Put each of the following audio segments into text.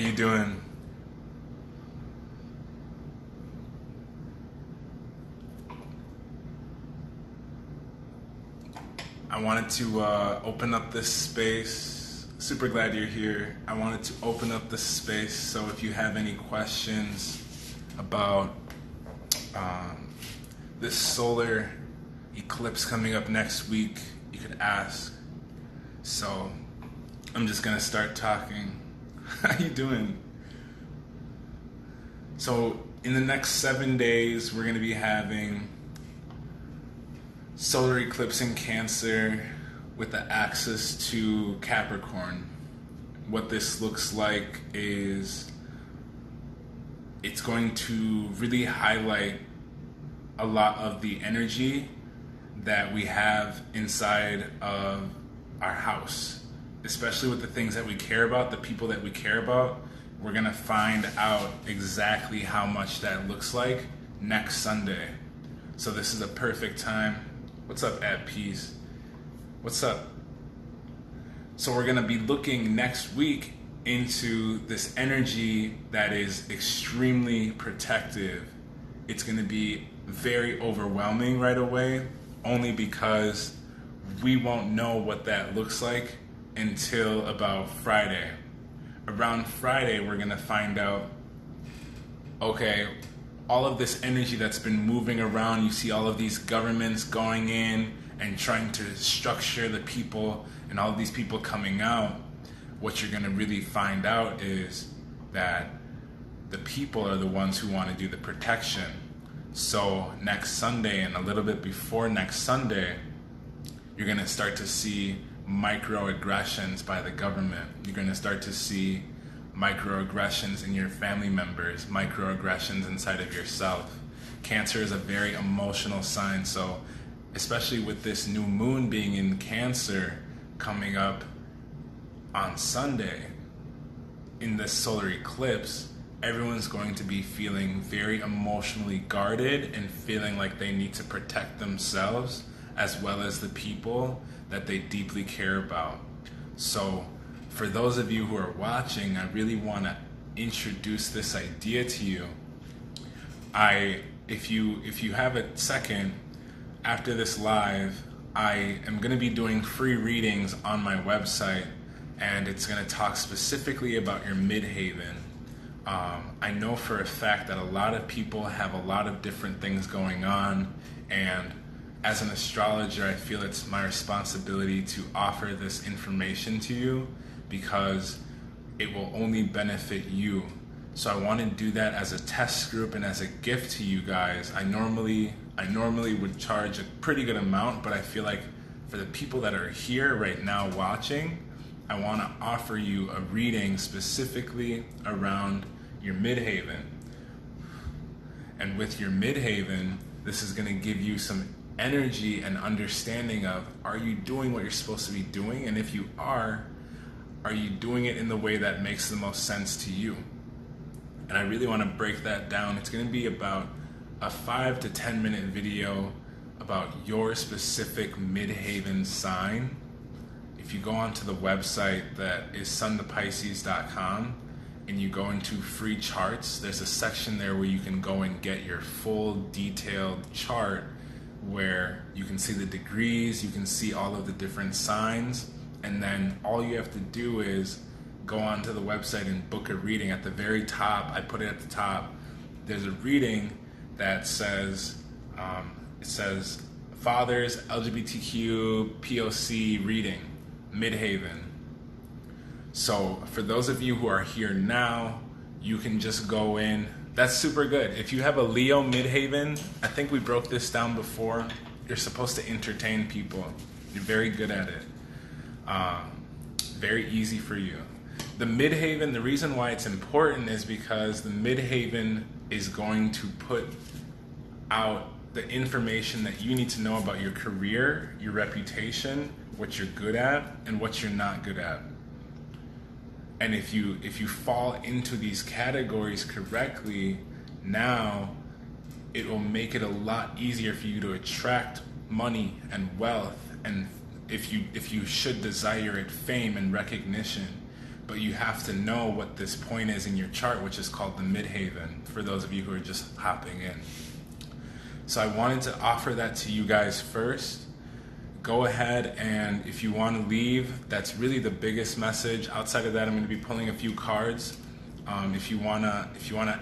you doing? I wanted to open up this space. Super glad you're here. I wanted to open up this space, so if you have any questions about this solar eclipse coming up next week, you could ask. So I'm just gonna start talking. How you doing? So in the next 7 days, we're gonna be having solar eclipse in Cancer with the axis to Capricorn. What this looks like is it's going to really highlight a lot of the energy that we have inside of our house, especially with the things that we care about, the people that we care about. We're gonna find out exactly how much that looks like next Sunday. So this is a perfect time. What's up, at peace? What's up? So we're gonna be looking next week into this energy that is extremely protective. It's gonna be very overwhelming right away, only because we won't know what that looks like until about Friday. Around Friday, we're gonna find out, okay, all of this energy that's been moving around, you see all of these governments going in and trying to structure the people and all of these people coming out. What you're gonna really find out is that the people are the ones who wanna do the protection. So next Sunday and a little bit before next Sunday, you're gonna start to see microaggressions by the government. You're gonna start to see microaggressions in your family members, microaggressions inside of yourself. Cancer is a very emotional sign, so especially with this new moon being in Cancer coming up on Sunday in this solar eclipse, everyone's going to be feeling very emotionally guarded and feeling like they need to protect themselves as well as the people that they deeply care about. So for those of you who are watching, I really want to introduce this idea to you. If you have a second after this live, I am going to be doing free readings on my website, and it's going to talk specifically about your midheaven. I know for a fact that a lot of people have a lot of different things going on, and as an astrologer, I feel it's my responsibility to offer this information to you because it will only benefit you. So I want to do that as a test group and as a gift to you guys. I normally would charge a pretty good amount, but I feel like for the people that are here right now watching, I want to offer you a reading specifically around your midheaven. And with your midheaven, this is going to give you some energy and understanding of, are you doing what you're supposed to be doing? And if you are you doing it in the way that makes the most sense to you? And I really want to break that down. It's going to be about a 5 to 10 minute video about your specific midheaven sign. If you go onto the website that is suntopisces.com and you go into free charts, there's a section there where you can go and get your full detailed chart where you can see the degrees, you can see all of the different signs, and then all you have to do is go onto the website and book a reading. At the very top, I put it at the top, there's a reading that says, it says, Fathers, LGBTQ, POC reading, midheaven. So for those of you who are here now, you can just go in. That's super good. If you have a Leo midheaven, I think we broke this down before. You're supposed to entertain people. You're very good at it. Very easy for you. The midheaven, the reason why it's important is because the midheaven is going to put out the information that you need to know about your career, your reputation, what you're good at, and what you're not good at. And if you fall into these categories correctly, now it will make it a lot easier for you to attract money and wealth, and if you should desire it, fame and recognition. but you have to know what this point is in your chart, which is called the Midheaven, for those of you who are just hopping in. So I wanted to offer that to you guys first. Go ahead, and if you want to leave, that's really the biggest message. Outside of that, I'm going to be pulling a few cards. If you wanna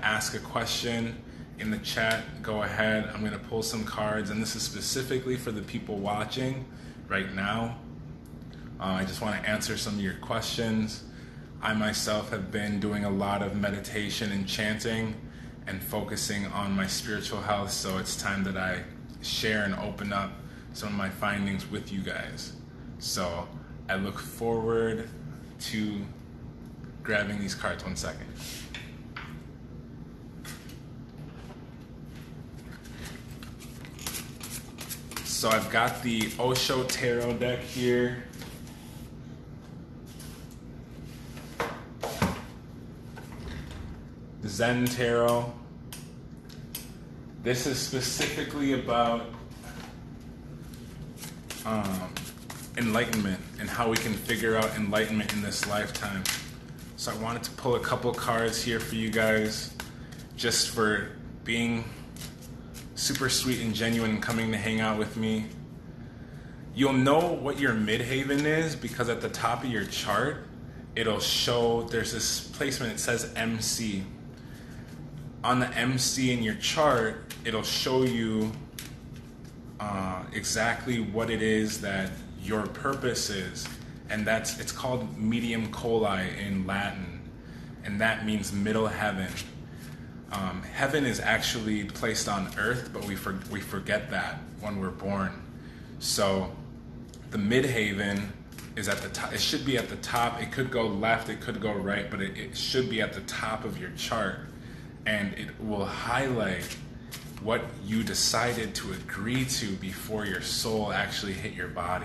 ask a question in the chat, go ahead. I'm going to pull some cards, and this is specifically for the people watching right now. I just want to answer some of your questions. I myself have been doing a lot of meditation and chanting and focusing on my spiritual health, so it's time that I share and open up some of my findings with you guys. So I look forward to grabbing these cards. 1 second. So I've got the Osho Tarot deck here. The Zen Tarot. This is specifically about enlightenment and how we can figure out enlightenment in this lifetime. So I wanted to pull a couple cards here for you guys, just for being super sweet and genuine and coming to hang out with me. You'll know what your midheaven is because at the top of your chart, it'll show, there's this placement, it says MC. On the MC in your chart, it'll show you exactly what it is that your purpose is, and it's called medium coli in Latin, and that means middle heaven. Heaven is actually placed on earth, but we forget that when we're born. So the midheaven is at the top. It should be at the top. It could go left, it could go right, but it should be at the top of your chart, and it will highlight what you decided to agree to before your soul actually hit your body.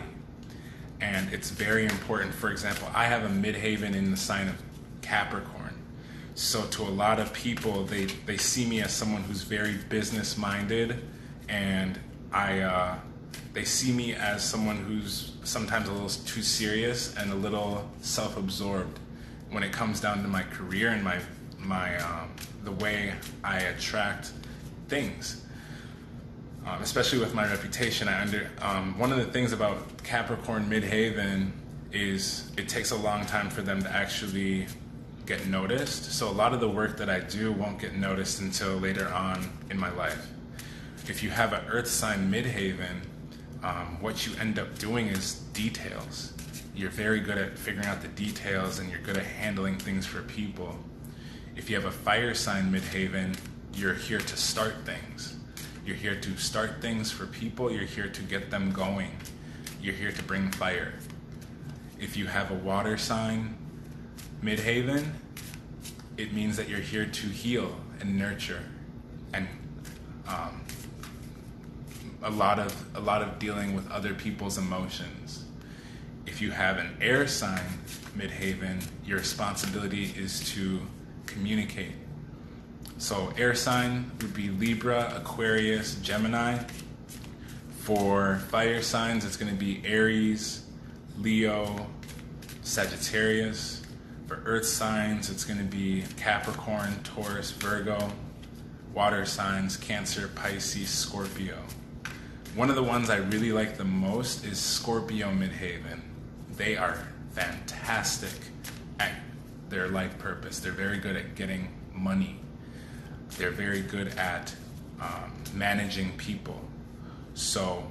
And it's very important. For example, I have a midheaven in the sign of Capricorn. So to a lot of people, they see me as someone who's very business minded, and they see me as someone who's sometimes a little too serious and a little self-absorbed when it comes down to my career and the way I attract things, especially with my reputation. One of the things about Capricorn midheaven is it takes a long time for them to actually get noticed. So a lot of the work that I do won't get noticed until later on in my life. If you have an earth sign midheaven, what you end up doing is details. You're very good at figuring out the details, and you're good at handling things for people. If you have a fire sign midheaven, you're here to start things. You're here to start things for people. You're here to get them going. You're here to bring fire. If you have a water sign midheaven, it means that you're here to heal and nurture, and a lot of dealing with other people's emotions. If you have an air sign midheaven, your responsibility is to communicate. So air sign would be Libra, Aquarius, Gemini. For fire signs, it's going to be Aries, Leo, Sagittarius. For earth signs, it's going to be Capricorn, Taurus, Virgo. Water signs, Cancer, Pisces, Scorpio. One of the ones I really like the most is Scorpio midheaven. They are fantastic at their life purpose. They're very good at getting money. They're very good at managing people. So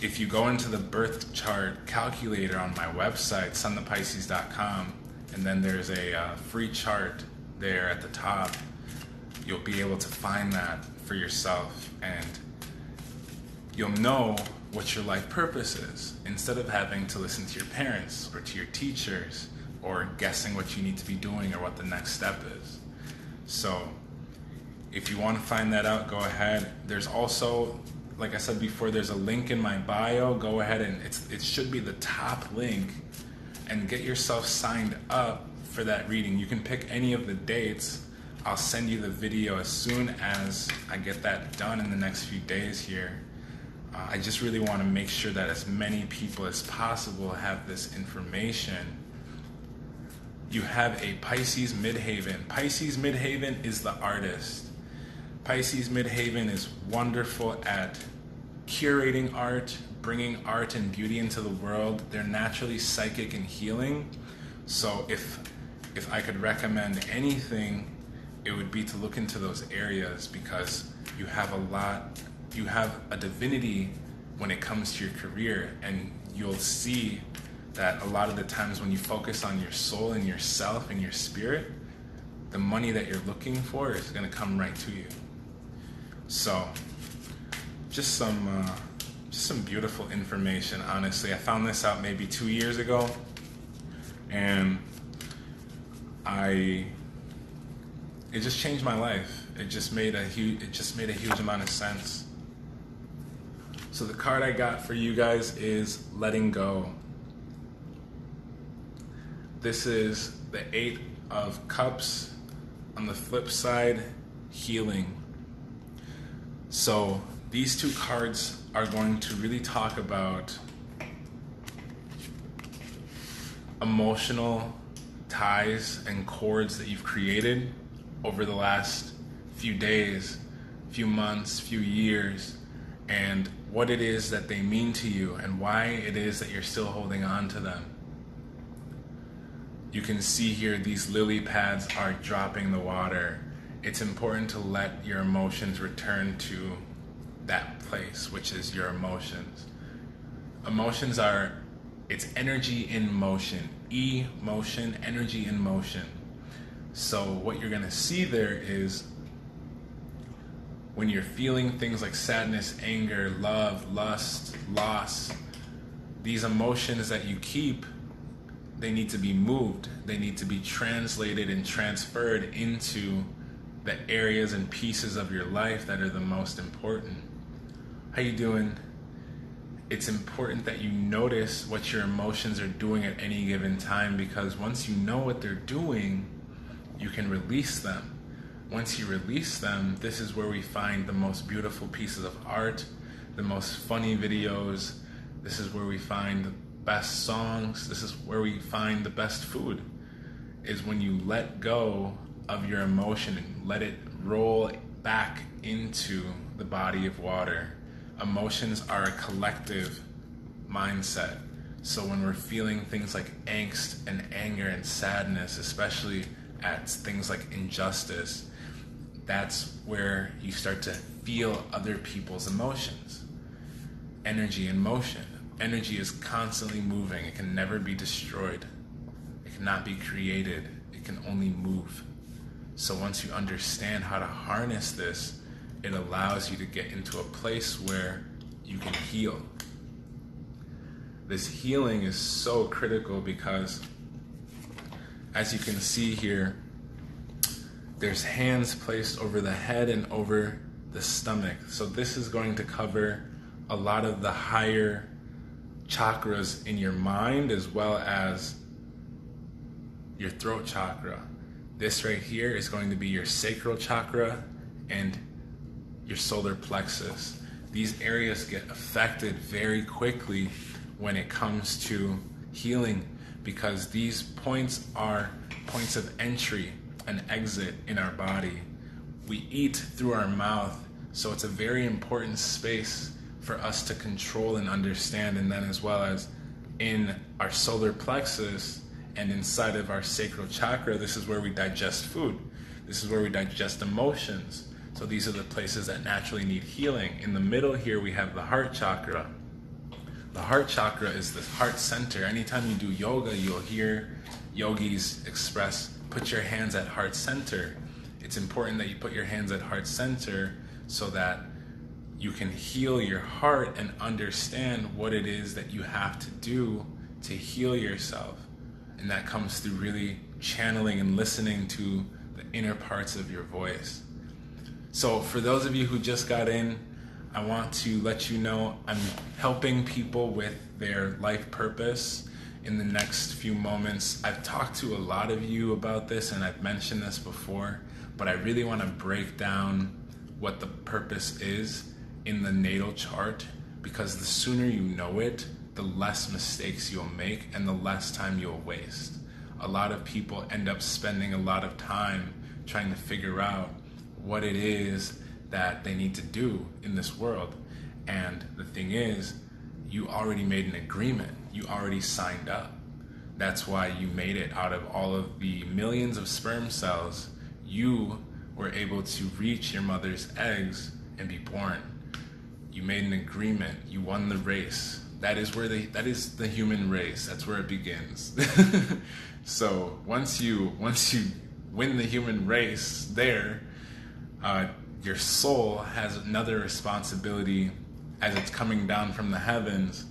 if you go into the birth chart calculator on my website, sunthepisces.com, and then there's a free chart there at the top, you'll be able to find that for yourself, and you'll know what your life purpose is, instead of having to listen to your parents or to your teachers or guessing what you need to be doing or what the next step is. So if you want to find that out, go ahead. There's also, like I said before, there's a link in my bio. Go ahead, and it should be the top link, and get yourself signed up for that reading. You can pick any of the dates. I'll send you the video as soon as I get that done in the next few days here. I just really want to make sure that as many people as possible have this information you have a Pisces Midheaven. Pisces Midheaven is the artist. Pisces Midheaven is wonderful at curating art, bringing art and beauty into the world. They're naturally psychic and healing. So if I could recommend anything, it would be to look into those areas, because you have a divinity when it comes to your career, and you'll see that a lot of the times when you focus on your soul and yourself and your spirit, the money that you're looking for is going to come right to you. So just some beautiful information, honestly. I found this out maybe 2 years ago, and it just changed my life. It just made a huge amount of sense. So the card I got for you guys is Letting Go. This is the 8 of Cups. On the flip side, Healing. So these two cards are going to really talk about emotional ties and cords that you've created over the last few days, few months, few years, and what it is that they mean to you and why it is that you're still holding on to them. You can see here these lily pads are dropping the water. It's important to let your emotions return to that place, which is your emotions. Emotions are, it's energy in motion. Emotion, energy in motion. So what you're gonna see there is when you're feeling things like sadness, anger, love, lust, loss, these emotions that you keep, they need to be moved. They need to be translated and transferred into the areas and pieces of your life that are the most important. How you doing? It's important that you notice what your emotions are doing at any given time, because once you know what they're doing, you can release them. Once you release them, this is where we find the most beautiful pieces of art, the most funny videos. This is where we find the best songs. This is where we find the best food, is when you let go of your emotion and let it roll back into the body of water. Emotions are a collective mindset. So when we're feeling things like angst and anger and sadness, especially at things like injustice, that's where you start to feel other people's emotions. Energy in motion. Energy is constantly moving. It can never be destroyed. It cannot be created. It can only move. So once you understand how to harness this, it allows you to get into a place where you can heal. This healing is so critical because, as you can see here, there's hands placed over the head and over the stomach. So this is going to cover a lot of the higher chakras in your mind, as well as your throat chakra. This right here is going to be your sacral chakra and your solar plexus. These areas get affected very quickly when it comes to healing, because these points are points of entry and exit in our body. We eat through our mouth, so it's a very important space for us to control and understand. And then as well as in our solar plexus and inside of our sacral chakra, this is where we digest food. This is where we digest emotions. So these are the places that naturally need healing. In the middle here, we have the heart chakra. The heart chakra is the heart center. Anytime you do yoga, you'll hear yogis express, put your hands at heart center. It's important that you put your hands at heart center so that you can heal your heart and understand what it is that you have to do to heal yourself. And that comes through really channeling and listening to the inner parts of your voice. So for those of you who just got in, I want to let you know I'm helping people with their life purpose in the next few moments. I've talked to a lot of you about this and I've mentioned this before, but I really want to break down what the purpose is in the natal chart, because the sooner you know it, the less mistakes you'll make and the less time you'll waste. a lot of people end up spending a lot of time trying to figure out what it is that they need to do in this world. And the thing is, you already made an agreement. You already signed up. That's why you made it. Out of all of the millions of sperm cells, you were able to reach your mother's eggs and be born. You made an agreement. You won the race. That is the human race. That's where it begins. So once you win the human race there, your soul has another responsibility as it's coming down from the heavens.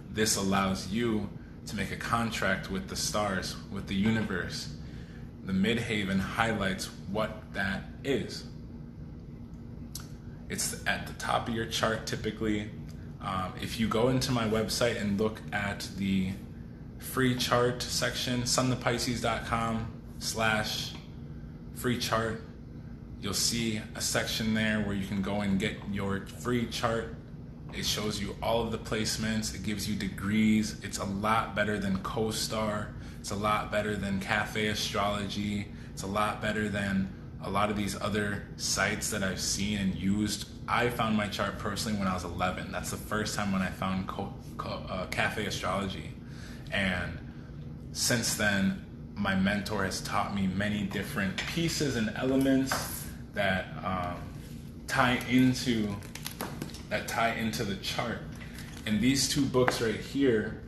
This allows you to make a contract with the stars, with the universe. The Midheaven highlights what that is. It's at the top of your chart typically. If you go into my website and look at the free chart section, sunthepisces.com/free chart, you'll see a section there where you can go and get your free chart. It shows you all of the placements. It gives you degrees. It's a lot better than CoStar. It's a lot better than Cafe Astrology. It's a lot better than a lot of these other sites that I've seen and used. I found my chart personally when I was 11. That's the first time when I found Cafe Astrology. And since then, my mentor has taught me many different pieces and elements that tie into the chart. And these two books right here,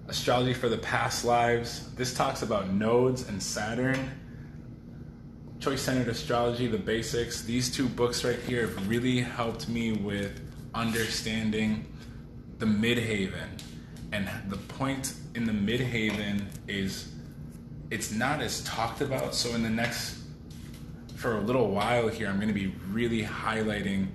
Astrology for the Past Lives, this talks about nodes and Saturn. Choice-Centered Astrology, the basics. These two books right here have really helped me with understanding the Midheaven. And the point in the Midheaven is it's not as talked about. So in the next, for a little while here, I'm going to be really highlighting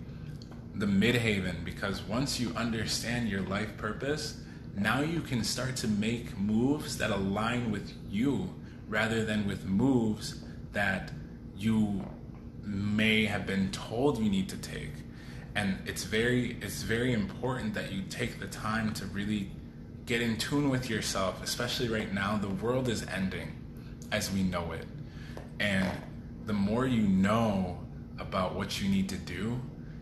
the Midheaven, because once you understand your life purpose, now you can start to make moves that align with you rather than with moves that you may have been told you need to take. And it's very important that you take the time to really get in tune with yourself, especially right now. The world is ending as we know it. And the more you know about what you need to do,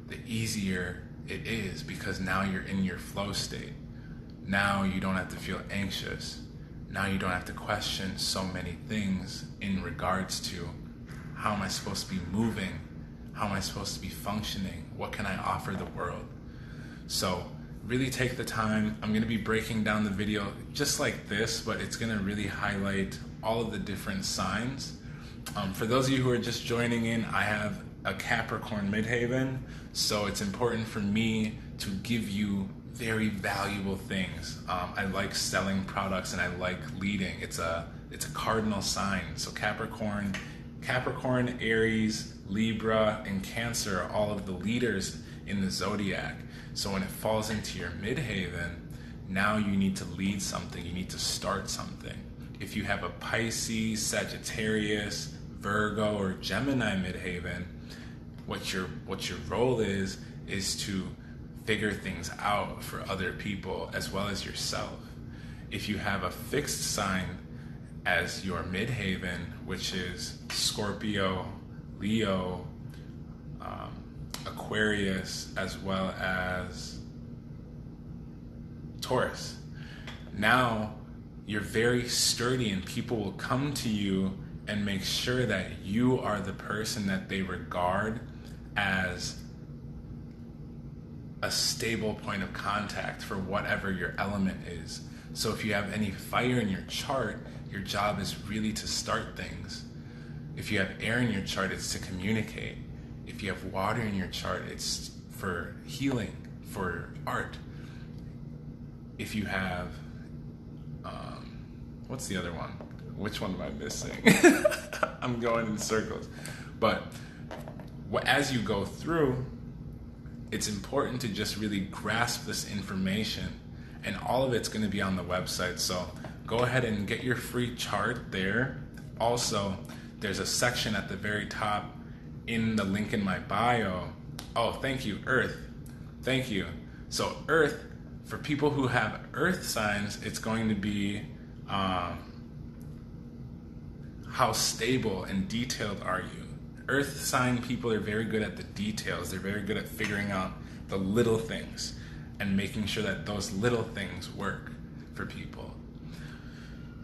the easier it is, because now you're in your flow state. Now you don't have to feel anxious. Now you don't have to question so many things in regards to, how am I supposed to be moving? How am I supposed to be functioning? What can I offer the world? So really take the time. I'm going to be breaking down the video just like this, but it's going to really highlight all of the different signs. For those of you who are just joining in, I have a Capricorn Midheaven, so it's important for me to give you very valuable things. I like selling products and I like leading. It's a cardinal sign. So Capricorn, Aries, Libra, and Cancer are all of the leaders in the zodiac. So when it falls into your Midheaven, now you need to lead something, you need to start something. If you have a Pisces, Sagittarius, Virgo, or Gemini Midheaven, what your role is to figure things out for other people as well as yourself. If you have a fixed sign as your Midheaven, which is Scorpio, Leo, Aquarius, as well as Taurus, now you're very sturdy and people will come to you and make sure that you are the person that they regard as a stable point of contact for whatever your element is. So if you have any fire in your chart, your job is really to start things. If you have air in your chart, it's to communicate. If you have water in your chart, it's for healing, for art. If you have, what's the other one? Which one am I missing? I'm going in circles. But as you go through, it's important to just really grasp this information, and all of it's going to be on the website. So go ahead and get your free chart there. Also, there's a section at the very top in the link in my bio. Oh, thank you, Earth. Thank you. So Earth, for people who have Earth signs, it's going to be how stable and detailed are you? Earth sign people are very good at the details. They're very good at figuring out the little things and making sure that those little things work for people.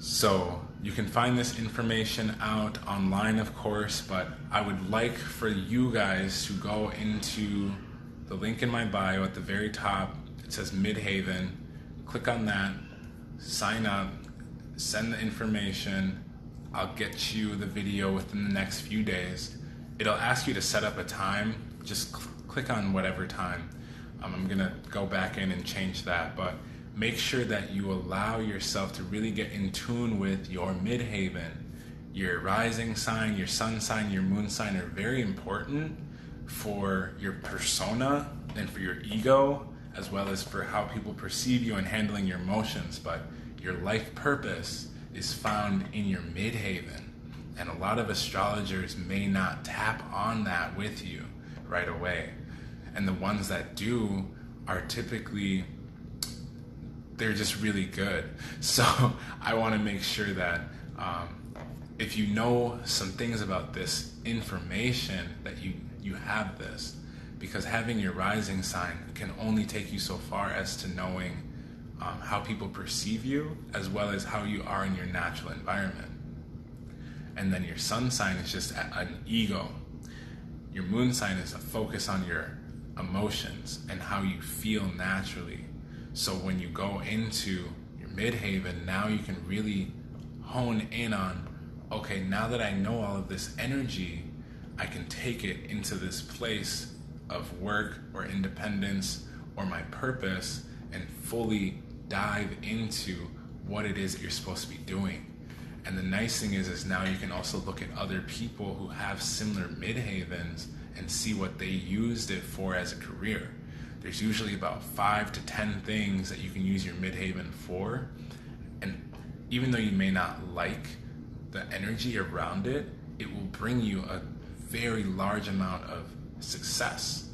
So you can find this information out online, of course, but I would like for you guys to go into the link in my bio at the very top. It says Midheaven. Click on that, sign up, send the information. I'll get you the video within the next few days. It'll ask you to set up a time. Just click on whatever time. I'm gonna go back in and change that, but make sure that you allow yourself to really get in tune with your midheaven. Your rising sign, your sun sign, your moon sign are very important for your persona and for your ego, as well as for how people perceive you and handling your emotions. But your life purpose is found in your midheaven. And a lot of astrologers may not tap on that with you right away. And the ones that do are typically, they're just really good. So I want to make sure that if you know some things about this information, that you have this. Because having your rising sign can only take you so far as to knowing how people perceive you, as well as how you are in your natural environment. And then your sun sign is just an ego. Your moon sign is a focus on your emotions and how you feel naturally. So when you go into your midheaven, now you can really hone in on, okay, now that I know all of this energy, I can take it into this place of work or independence or my purpose and fully dive into what it is that you're supposed to be doing. And the nice thing is now you can also look at other people who have similar midheavens and see what they used it for as a career. There's usually about 5 to 10 things that you can use your midheaven for. And even though you may not like the energy around it, it will bring you a very large amount of success.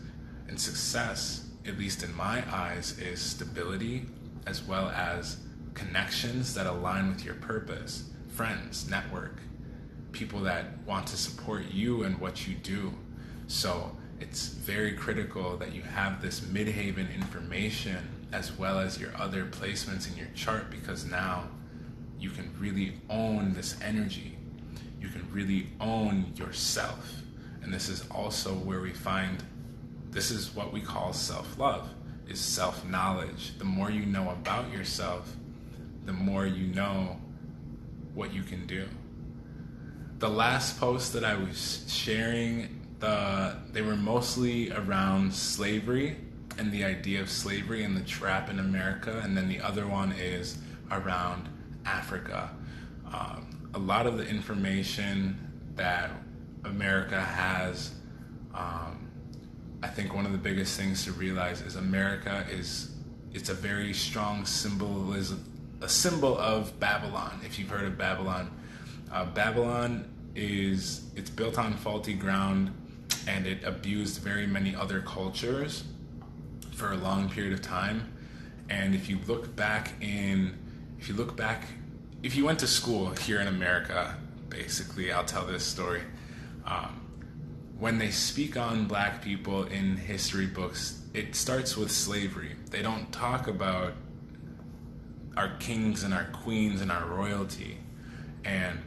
And success, at least in my eyes, is stability as well as connections that align with your purpose. Friends, network, people that want to support you and what you do. So it's very critical that you have this midheaven information as well as your other placements in your chart, because now you can really own this energy. You can really own yourself. And this is also where we find, this is what we call self-love, is self-knowledge. The more you know about yourself, the more you know what you can do. The last post that I was sharing, they were mostly around slavery and the idea of slavery and the trap in America, and then the other one is around Africa. A lot of the information that America has, I think one of the biggest things to realize is America it's a very strong symbolism, a symbol of Babylon. If you've heard of Babylon, Babylon it's built on faulty ground, and it abused very many other cultures for a long period of time. And if you went to school here in America, basically, I'll tell this story. When they speak on black people in history books, it starts with slavery. They don't talk about our kings and our queens and our royalty. And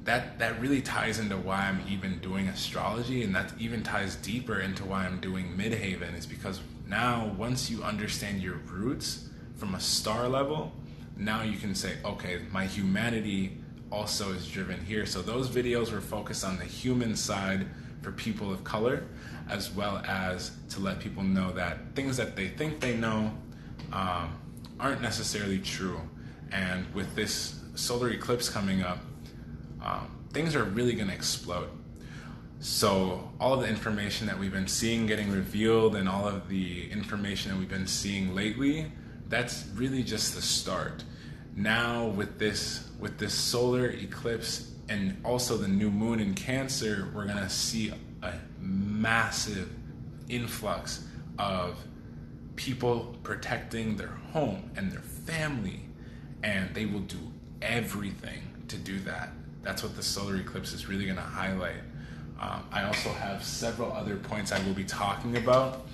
that really ties into why I'm even doing astrology, and that even ties deeper into why I'm doing Midheaven, is because now once you understand your roots from a star level, now you can say, okay, my humanity also is driven here. So those videos were focused on the human side for people of color, as well as to let people know that things that they think they know aren't necessarily true. And with this solar eclipse coming up, things are really going to explode. So all of the information that we've been seeing getting revealed and all of the information that we've been seeing lately, that's really just the start. Now with this solar eclipse and also the new moon in Cancer, we're going to see a massive influx of people protecting their home and their family, and they will do everything to do that. That's what the solar eclipse is really going to highlight. I also have several other points I will be talking about.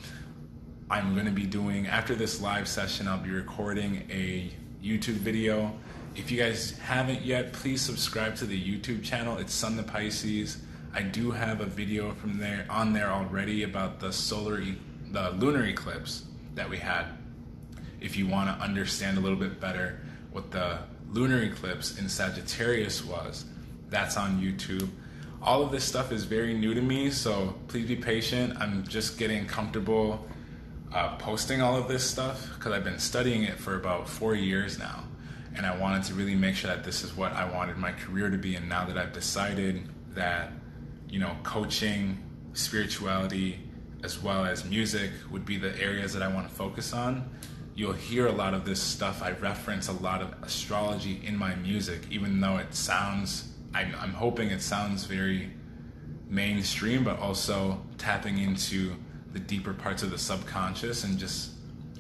I'm going to be doing, after this live session, I'll be recording a YouTube video. If you guys haven't yet, please subscribe to the YouTube channel. It's Sun to Pisces. I do have a video from there on there already about the lunar eclipse that we had. If you want to understand a little bit better what the lunar eclipse in Sagittarius was, that's on YouTube. All of this stuff is very new to me, so please be patient. I'm just getting comfortable posting all of this stuff because I've been studying it for about 4 years now, and I wanted to really make sure that this is what I wanted my career to be. And now that I've decided that, you know, coaching, spirituality, as well as music would be the areas that I want to focus on, you'll hear a lot of this stuff. I reference a lot of astrology in my music, even though it sounds, I'm hoping it sounds very mainstream, but also tapping into the deeper parts of the subconscious and just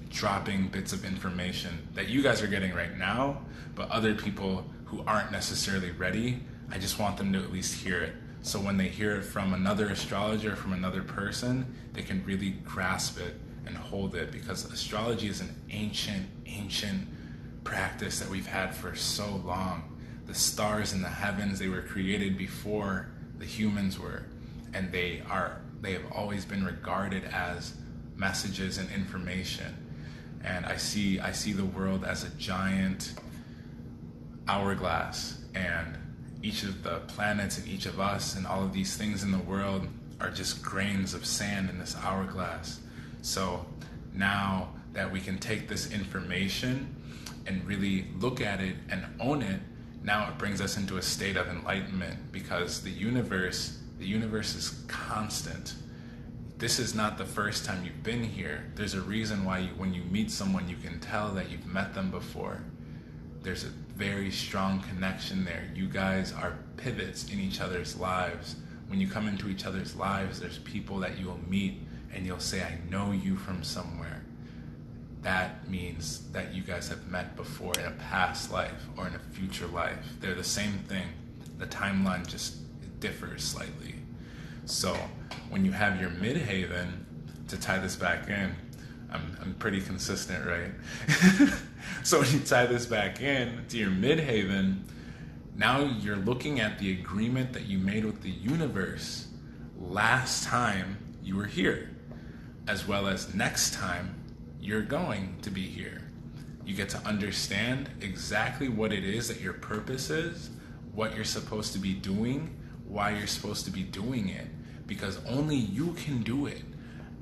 dropping bits of information that you guys are getting right now, but other people who aren't necessarily ready, I just want them to at least hear it. So when they hear it from another astrologer, from another person, they can really grasp it and hold it, because astrology is an ancient practice that we've had for so long. The stars in the heavens, they were created before the humans were, and they have always been regarded as messages and information. And I see the world as a giant hourglass, and each of the planets and each of us and all of these things in the world are just grains of sand in this hourglass. So now that we can take this information and really look at it and own it, now it brings us into a state of enlightenment, because the universe is constant. This is not the first time you've been here. There's a reason why when you meet someone, you can tell that you've met them before. There's a very strong connection there. You guys are pivots in each other's lives. When you come into each other's lives, there's people that you will meet and you'll say, I know you from somewhere. That means that you guys have met before in a past life or in a future life. They're the same thing. The timeline just differs slightly. So when you have your midheaven, to tie this back in, I'm pretty consistent, right? So when you tie this back in to your midheaven, now you're looking at the agreement that you made with the universe last time you were here, as well as next time you're going to be here. You get to understand exactly what it is that your purpose is, what you're supposed to be doing, why you're supposed to be doing it, because only you can do it.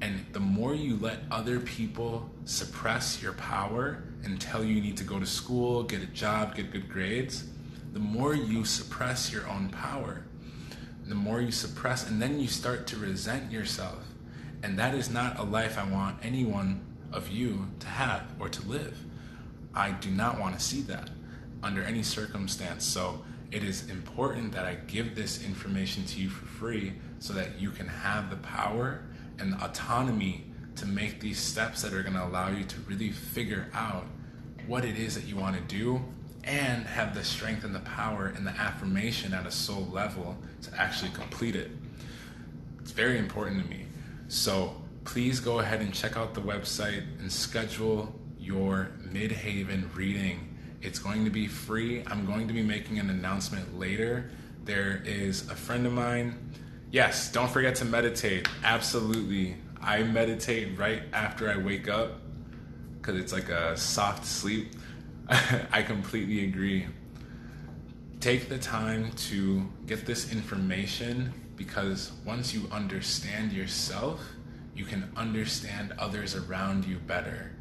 And the more you let other people suppress your power and tell you need to go to school, get a job, get good grades, the more you suppress your own power. The more you suppress, and then you start to resent yourself. And that is not a life I want anyone of you to have or to live. I do not want to see that under any circumstance. So it is important that I give this information to you for free so that you can have the power and the autonomy to make these steps that are going to allow you to really figure out what it is that you want to do, and have the strength and the power and the affirmation at a soul level to actually complete it. It's very important to me. So please go ahead and check out the website and schedule your Midheaven reading. It's going to be free. I'm going to be making an announcement later. There is a friend of mine. Yes, don't forget to meditate. Absolutely. I meditate right after I wake up because it's like a soft sleep. I completely agree. Take the time to get this information, because once you understand yourself, you can understand others around you better.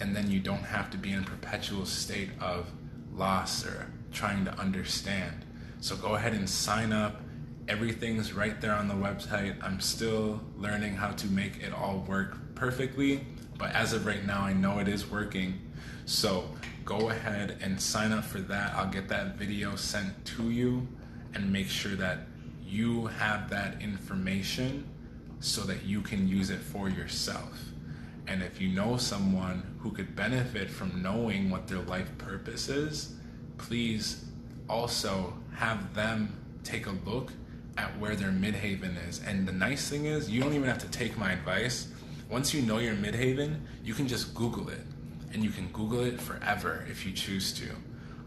And then you don't have to be in a perpetual state of loss or trying to understand. So go ahead and sign up. Everything's right there on the website. I'm still learning how to make it all work perfectly, but as of right now, I know it is working. So go ahead and sign up for that. I'll get that video sent to you and make sure that you have that information so that you can use it for yourself. And if you know someone who could benefit from knowing what their life purpose is, please also have them take a look at where their midheaven is. And the nice thing is, you don't even have to take my advice. Once you know your midheaven, you can just Google it, and you can Google it forever if you choose to.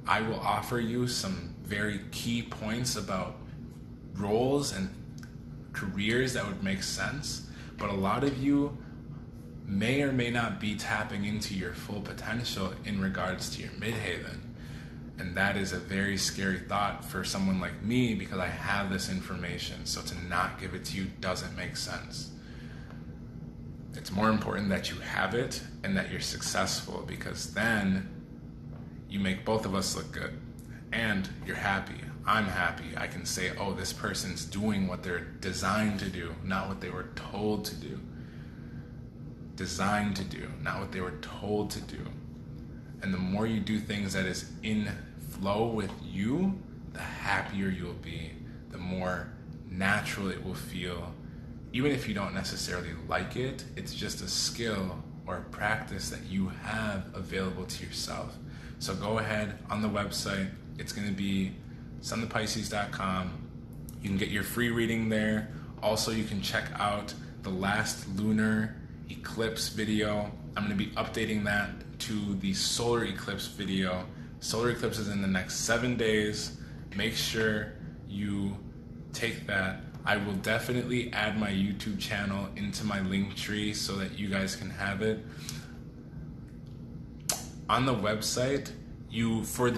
I will offer you some very key points about roles and careers that would make sense, but a lot of you may or may not be tapping into your full potential in regards to your midheaven. And that is a very scary thought for someone like me, because I have this information. So to not give it to you doesn't make sense. It's more important that you have it and that you're successful, because then you make both of us look good and you're happy. I'm happy. I can say, oh, this person's doing what they're designed to do, not what they were told to do. Designed to do, not what they were told to do. And the more you do things that is in flow with you, the happier you'll be, the more natural it will feel. Even if you don't necessarily like it, it's just a skill or a practice that you have available to yourself. So go ahead on the website. It's going to be sunthepisces.com. You can get your free reading there. Also, you can check out the last lunar eclipse video. I'm going to be updating that to the solar eclipse video. Solar eclipse is in the next 7 days. Make sure you take that. I will definitely add my YouTube channel into my link tree so that you guys can have it. On the website, for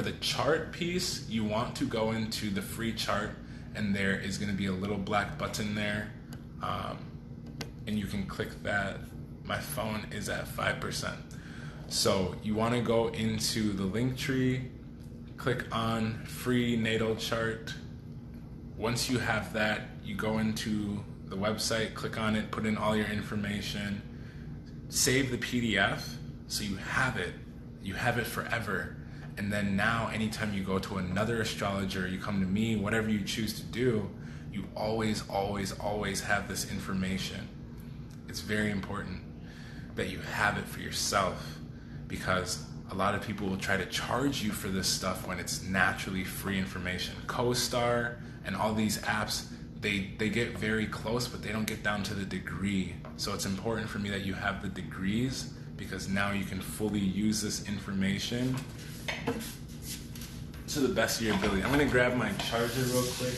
the chart piece, you want to go into the free chart, and there is going to be a little black button there, and you can click that. My phone is at 5%. So you want to go into the link tree, click on free natal chart. Once you have that, you go into the website, click on it, put in all your information, save the PDF so you have it forever. And then now anytime you go to another astrologer, you come to me, whatever you choose to do, you always have this information. It's very important that you have it for yourself, because a lot of people will try to charge you for this stuff when it's naturally free information. CoStar and all these apps, they get very close, but they don't get down to the degree. So it's important for me that you have the degrees, because now you can fully use this information to the best of your ability. I'm going to grab my charger real quick.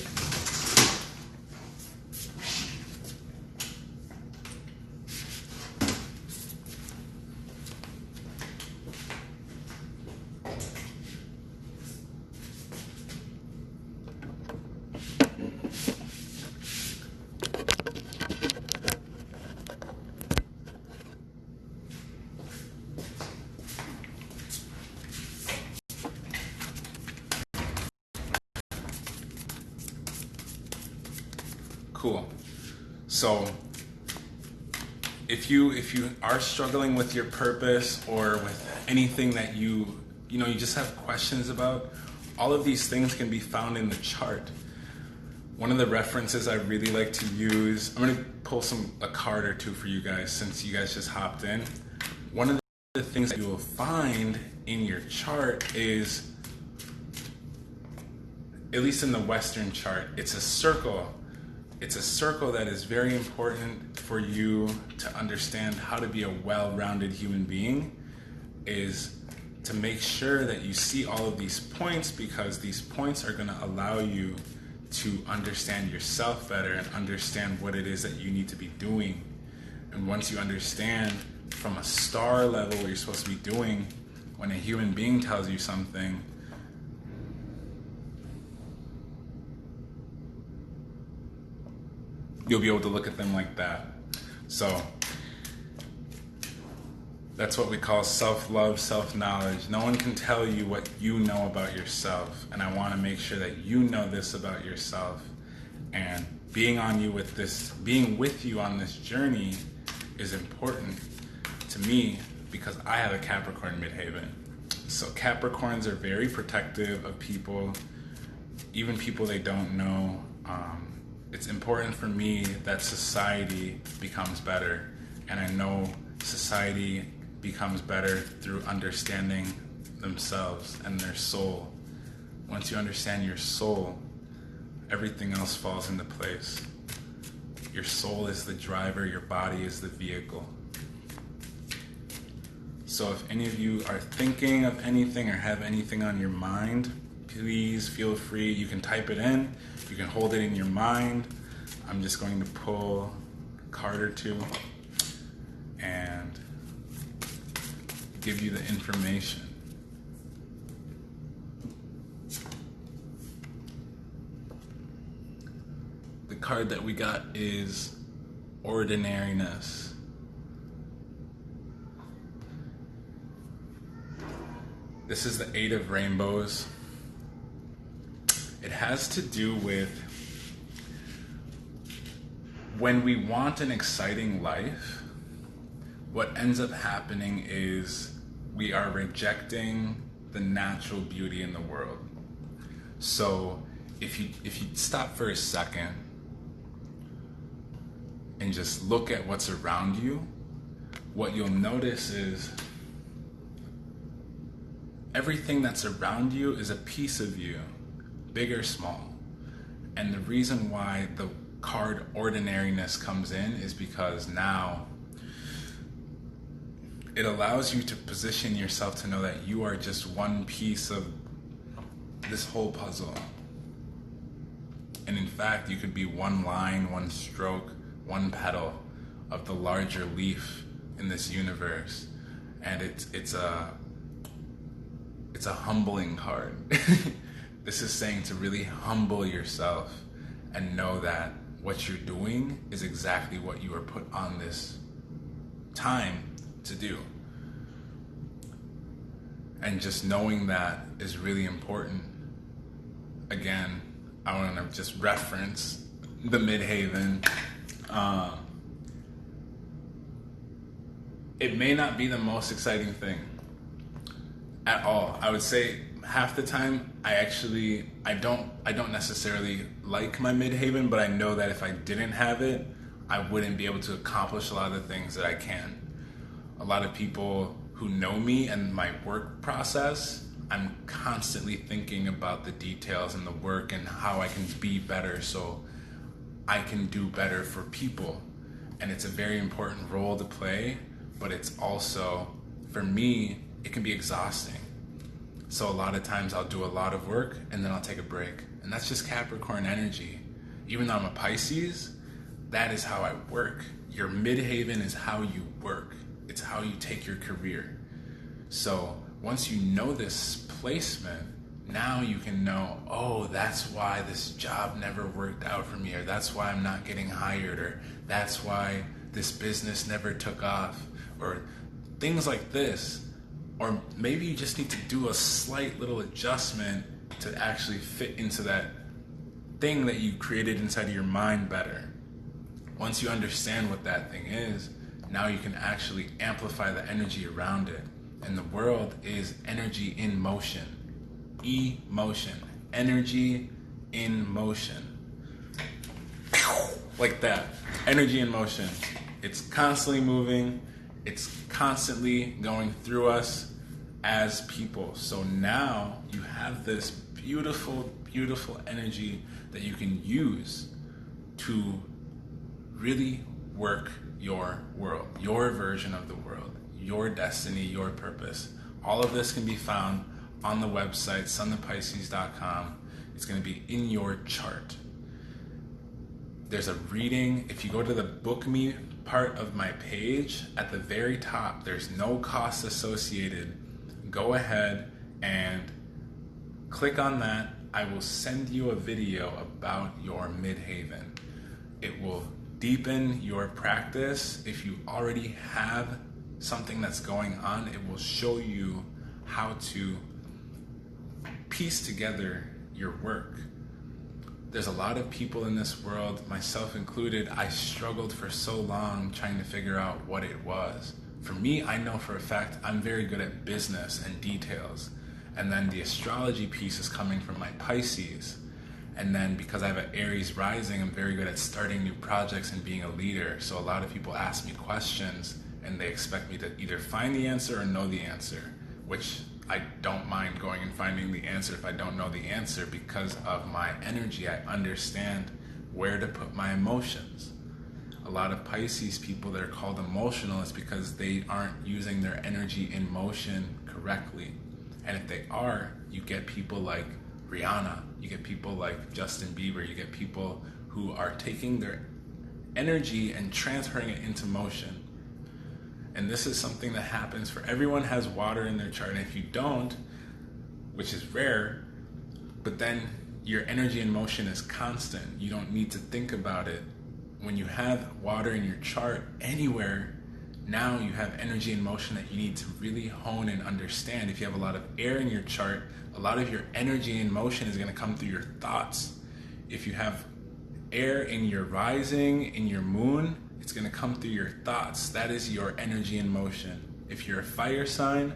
Cool. So if you are struggling with your purpose, or with anything that you just have questions about, all of these things can be found in the chart. One of the references I really like to use, I'm going to pull a card or two for you guys since you guys just hopped in. One of the things that you will find in your chart is, at least in the Western chart, it's a circle. It's a circle that is very important for you to understand how to be a well-rounded human being, is to make sure that you see all of these points, because these points are going to allow you to understand yourself better and understand what it is that you need to be doing. And once you understand from a star level what you're supposed to be doing, when a human being tells you something, you'll be able to look at them like that. So that's what we call self-love, self-knowledge. No one can tell you what you know about yourself, and I want to make sure that you know this about yourself. And being with you on this journey is important to me, because I have a Capricorn midheaven. So Capricorns are very protective of people, even people they don't know. It's important for me that society becomes better, and I know society becomes better through understanding themselves and their soul. Once you understand your soul, everything else falls into place. Your soul is the driver, your body is the vehicle. So if any of you are thinking of anything or have anything on your mind, please feel free. You can type it in, you can hold it in your mind. I'm just going to pull a card or two and give you the information. The card that we got is Ordinariness. This is the 8 of Rainbows. It has to do with when we want an exciting life, what ends up happening is we are rejecting the natural beauty in the world. So if you stop for a second and just look at what's around you, what you'll notice is everything that's around you is a piece of you, big or small. And the reason why the card Ordinariness comes in is because now it allows you to position yourself to know that you are just one piece of this whole puzzle. And in fact, you could be one line, one stroke, one petal of the larger leaf in this universe. And it's a humbling card. This is saying to really humble yourself and know that what you're doing is exactly what you were put on this time to do. And just knowing that is really important. Again, I want to just reference the Midheaven. It may not be the most exciting thing at all. I would say half the time I don't necessarily like my Midheaven, but I know that if I didn't have it, I wouldn't be able to accomplish a lot of the things that I can. A lot of people who know me and my work process, I'm constantly thinking about the details and the work and how I can be better so I can do better for people. And it's a very important role to play, but it's also, for me, it can be exhausting. So a lot of times I'll do a lot of work and then I'll take a break. And that's just Capricorn energy. Even though I'm a Pisces, that is how I work. Your Midheaven is how you work. It's how you take your career. So once you know this placement, now you can know, oh, that's why this job never worked out for me, or that's why I'm not getting hired, or that's why this business never took off, or things like this. Or maybe you just need to do a slight little adjustment to actually fit into that thing that you created inside of your mind better. Once you understand what that thing is, now you can actually amplify the energy around it. And the world is energy in motion. Emotion. Energy in motion. Like that. Energy in motion. It's constantly moving. It's constantly going through us as people. So now you have this beautiful, beautiful energy that you can use to really work your world, your version of the world, your destiny, your purpose. All of this can be found on the website, sunthepisces.com. It's going to be in your chart. There's a reading. If you go to the book me part of my page, at the very top, there's no cost associated. Go ahead and click on that. I will send you a video about your Midheaven. It will deepen your practice. If you already have something that's going on, it will show you how to piece together your work. There's a lot of people in this world, myself included. I struggled for so long trying to figure out what it was. For me, I know for a fact I'm very good at business and details. And then the astrology piece is coming from my Pisces. And then because I have an Aries rising, I'm very good at starting new projects and being a leader. So a lot of people ask me questions and they expect me to either find the answer or know the answer, which I don't mind going and finding the answer if I don't know the answer, because of my energy. I understand where to put my emotions. A lot of Pisces people that are called emotional is because they aren't using their energy in motion correctly. And if they are, you get people like Rihanna, you get people like Justin Bieber, you get people who are taking their energy and transferring it into motion. And this is something that happens for everyone has water in their chart. And if you don't, which is rare, but then your energy in motion is constant. You don't need to think about it. When you have water in your chart anywhere, now you have energy in motion that you need to really hone and understand. If you have a lot of air in your chart, a lot of your energy in motion is going to come through your thoughts. If you have air in your rising, in your moon, it's going to come through your thoughts. That is your energy in motion. If you're a fire sign,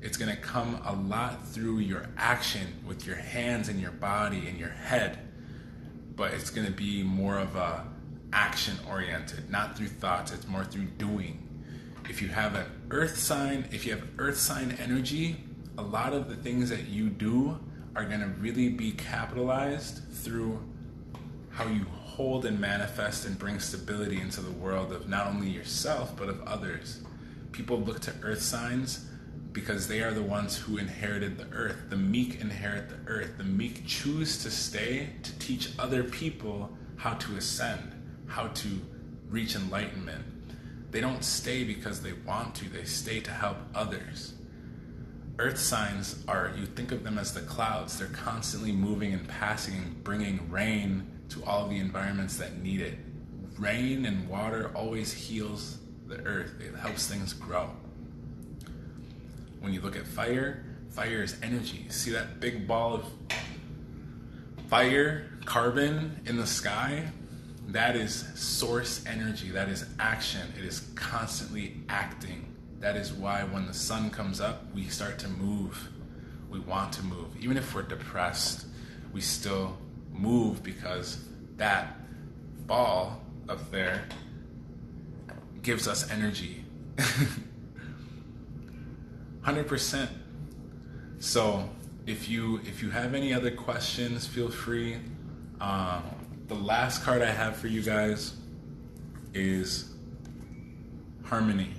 it's going to come a lot through your action with your hands and your body and your head. But it's going to be more of a action oriented, not through thoughts. It's more through doing. If you have an earth sign, if you have earth sign energy, a lot of the things that you do are going to really be capitalized through how you hold and manifest and bring stability into the world of not only yourself but of others. People look to earth signs because they are the ones who inherited the earth. The meek inherit the earth. The meek choose to stay to teach other people how to ascend, how to reach enlightenment. They don't stay because they want to. They stay to help others. Earth signs are, you think of them as the clouds. They're constantly moving and passing and bringing rain to all the environments that need it. Rain and water always heals the earth. It helps things grow. When you look at fire, fire is energy. See that big ball of fire, carbon in the sky? That is source energy. That is action. It is constantly acting. That is why when the sun comes up, we start to move. We want to move. Even if we're depressed, we still move because that ball up there gives us energy. 100%. So if you have any other questions, feel free. The last card I have for you guys is Harmony.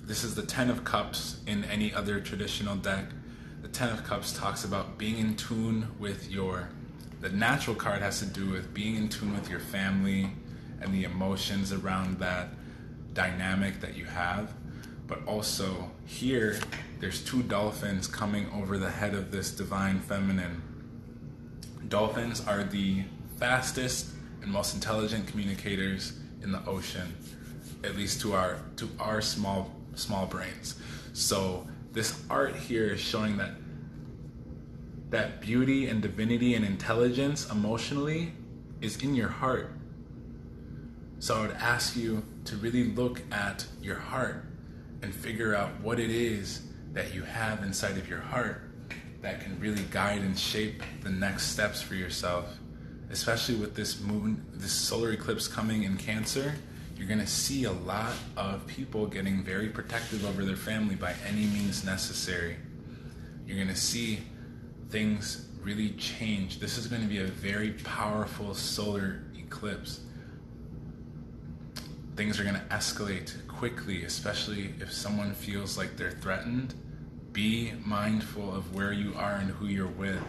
This is the 10 of Cups in any other traditional deck. The 10 of Cups talks about being in tune with the natural card has to do with being in tune with your family and the emotions around that dynamic that you have. But also here, there's two dolphins coming over the head of this divine feminine. Dolphins are the fastest and most intelligent communicators in the ocean, at least to our small brains. So this art here is showing that beauty and divinity and intelligence emotionally is in your heart. So I would ask you to really look at your heart and figure out what it is that you have inside of your heart that can really guide and shape the next steps for yourself. Especially with this solar eclipse coming in Cancer, you're going to see a lot of people getting very protective over their family by any means necessary. You're going to see things really change. This is going to be a very powerful solar eclipse. Things are going to escalate quickly, especially if someone feels like they're threatened. Be mindful of where you are and who you're with.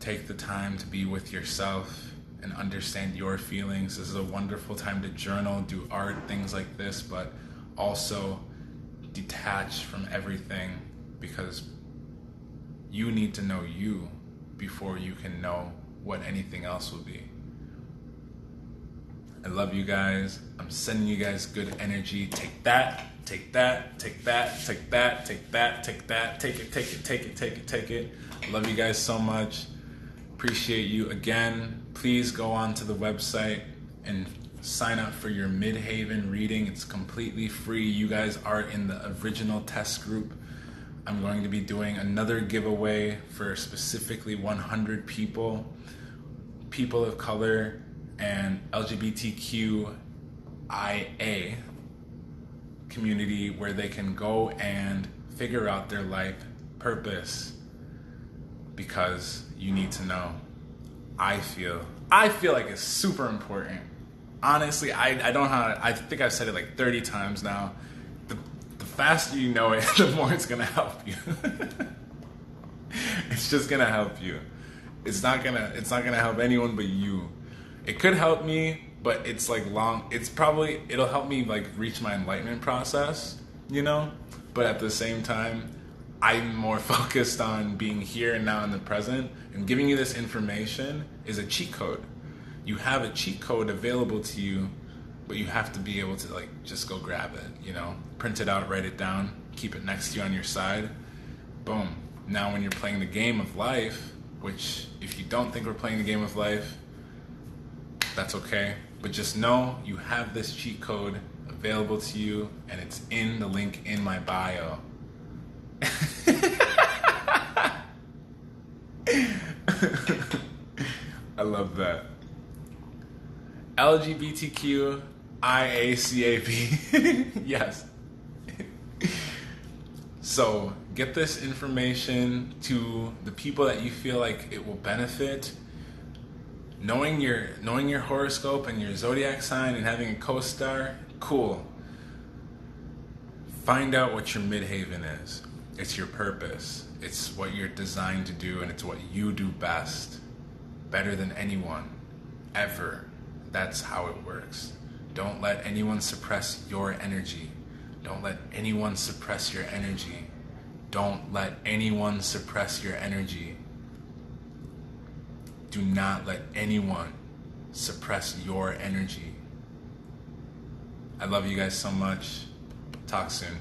Take the time to be with yourself and understand your feelings. This is a wonderful time to journal, do art, things like this, but also detach from everything, because you need to know you before you can know what anything else will be. I love you guys. I'm sending you guys good energy. Take that, take that, take that, take that, take that, take that, take it, take it, take it, take it, take it. I love you guys so much. Appreciate you. Again, please go on to the website and sign up for your Midheaven reading. It's completely free. You guys are in the original test group. I'm going to be doing another giveaway for specifically 100 people of color, and LGBTQIA community, where they can go and figure out their life purpose, because you need to know. I feel like it's super important. Honestly, I don't know how, I think I've said it like 30 times now. The faster you know it, the more it's gonna help you. It's just gonna help you. It's not gonna help anyone but you. It could help me, but it's like it'll help me like reach my enlightenment process, you know? But at the same time, I'm more focused on being here and now in the present, and giving you this information is a cheat code. You have a cheat code available to you, but you have to be able to like just go grab it, you know? Print it out, write it down, keep it next to you on your side. Boom. Now when you're playing the game of life, which if you don't think we're playing the game of life, that's okay. But just know you have this cheat code available to you, and it's in the link in my bio. I love that. LGBTQ IACAP. Yes. So get this information to the people that you feel like it will benefit. Knowing your horoscope and your zodiac sign and having a co-star, cool. Find out what your midheaven is. It's your purpose. It's what you're designed to do, and it's what you do best, better than anyone, ever. That's how it works. Don't let anyone suppress your energy. Don't let anyone suppress your energy. Don't let anyone suppress your energy. Do not let anyone suppress your energy. I love you guys so much. Talk soon.